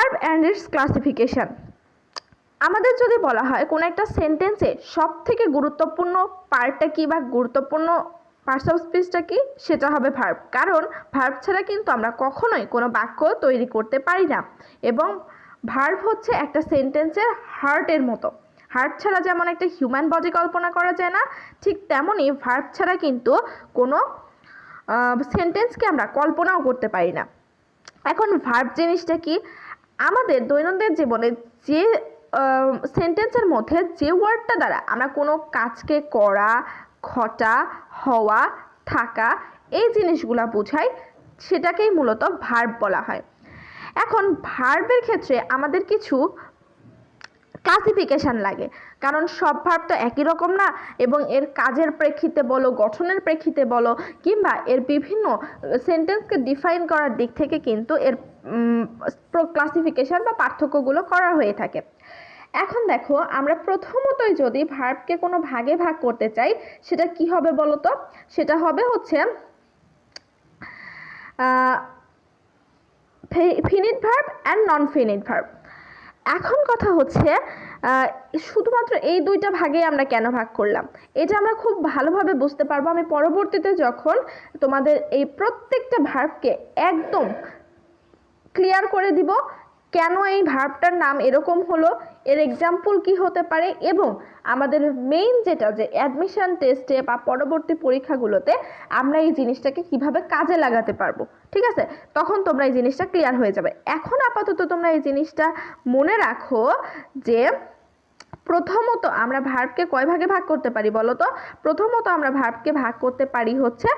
Verb and it's classification. আমাদের যদি বলা হয় কোনো একটা সেন্টেন্সে সব থেকে গুরুত্বপূর্ণ পার্টটা কি বা গুরুত্বপূর্ণ পার্টস অফ স্পিচটা কি, সেটা হবে ভার্ব। কারণ ভার্ব ছাড়া কিন্তু আমরা কখনোই কোনো বাক্য তৈরি করতে পারি না, এবং ভার্ব হচ্ছে একটা সেন্টেন্সের হার্টের মতো। হার্ট ছাড়া যেমন একটা হিউম্যান বডি কল্পনা করা যায় না, ঠিক তেমনই ভার্ব ছাড়া কিন্তু কোনো সেন্টেন্সকে আমরা কল্পনাও করতে পারি না। এখন ভার্ব জিনিসটা কি, আমাদের দৈনন্দিন জীবনে যে সেন্টেন্সের মধ্যে যে ওয়ার্ডটা দ্বারা আমরা কোনো কাজকে করা, ঘটা, হওয়া, থাকা এই জিনিসগুলো বোঝাই, সেটাকেই মূলত ভার্ব বলা হয়। এখন ভার্বের ক্ষেত্রে আমাদের কিছু ক্লাসিফিকেশান লাগে, কারণ সব ভার্ব তো একই রকম না, এবং এর কাজের প্রেক্ষিতে বলো, গঠনের প্রেক্ষিতে বলো, কিংবা এর বিভিন্ন সেন্টেন্সকে ডিফাইন করার দিক থেকে কিন্তু এর ক্লাসিফিকেশান বা পার্থক্যগুলো করা হয়ে থাকে। এখন দেখো, আমরা প্রথমতই যদি ভার্বকে কোনো ভাগে ভাগ করতে চাই, সেটা কি হবে বলো তো? সেটা হবে হচ্ছে finite verb and non finite verb. এখন কথা হচ্ছে শুধুমাত্র এই দুইটা ভাগে আমরা কেন ভাগ করলাম, এটা আমরা খুব ভালোভাবে বুঝতে পারবো আমি পরবর্তীতে যখন তোমাদের এই প্রত্যেকটা ভার্বকে একদম ক্লিয়ার করে দিব, কেন এই ভার্বটার নাম এরকম হলো, এর এক্সাম্পল কি হতে পারে, এবং আমাদের মেইন যেটা যে অ্যাডমিশন টেস্টে বা পরবর্তী পরীক্ষাগুলোতে আমরা এই জিনিসটাকে কিভাবে কাজে লাগাতে পারবো। ঠিক আছে, তখন তোমরা এই জিনিসটা ক্লিয়ার হয়ে যাবে। এখন আপাতত তোমরা এই জিনিসটা মনে রাখো যে প্রথমত আমরা ভার্বকে কয় ভাগে ভাগ করতে পারি বলো তো? প্রথমত আমরা ভার্বকে ভাগ করতে পারি হচ্ছে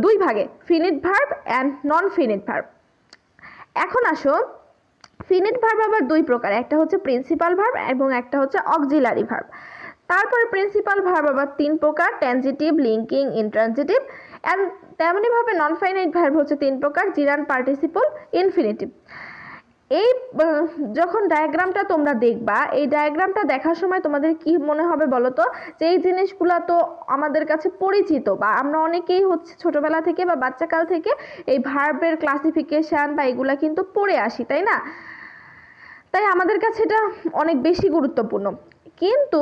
দুই ভাগে, finite verb and non finite verb. এখন আসো, ফিনিট ভার্ব আবার দুই প্রকার, একটা হচ্ছে প্রিন্সিপাল ভার্ব এবং একটা হচ্ছে অক্সিলারি ভার্ব। তারপরে প্রিন্সিপাল ভার্ব আবার তিন প্রকার, ট্রানজিটিভ, লিঙ্কিং, ইনট্রানজিটিভ। অ্যান্ড তেমনইভাবে নন ফাইনাইট ভার্ব হচ্ছে তিন প্রকার, জিরান্ট, পার্টিসিপল, ইনফিনিটিভ। এই যখন ডায়াগ্রামটা তোমরা দেখবা, এই ডায়াগ্রামটা দেখার সময় তোমাদের কি মনে হবে বলো তো? যে এই জিনিসগুলো তো আমাদের কাছে পরিচিত, বা আমরা অনেকেই হচ্ছে ছোটবেলা থেকে বা বাচ্চাকাল থেকে এই ভার্বের ক্লাসিফিকেশন বা এগুলা কিন্তু পড়ে আসি, তাই না? তাই আমাদের কাছে এটা অনেক বেশি গুরুত্বপূর্ণ। কিন্তু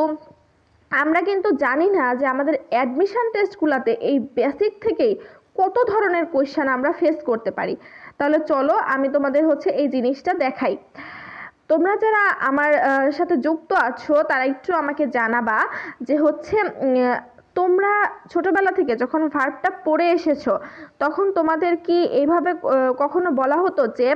আমরা কিন্তু জানি না যে আমাদের অ্যাডমিশন টেস্টগুলোতে এই বেসিক থেকেই কত ধরনের কোয়েশ্চেন আমরা ফেস করতে পারি। তাহলে চলো আমি তোমাদের হচ্ছে এই জিনিসটা দেখাই। তোমরা যারা আমার সাথে যুক্ত আছো তারা একটু আমাকে জানাবা যে হচ্ছে তোমরা ছোটবেলা থেকে যখন ভার্বটা পড়ে এসেছো, তখন তোমাদের কি এইভাবে কখনো বলা হতো যে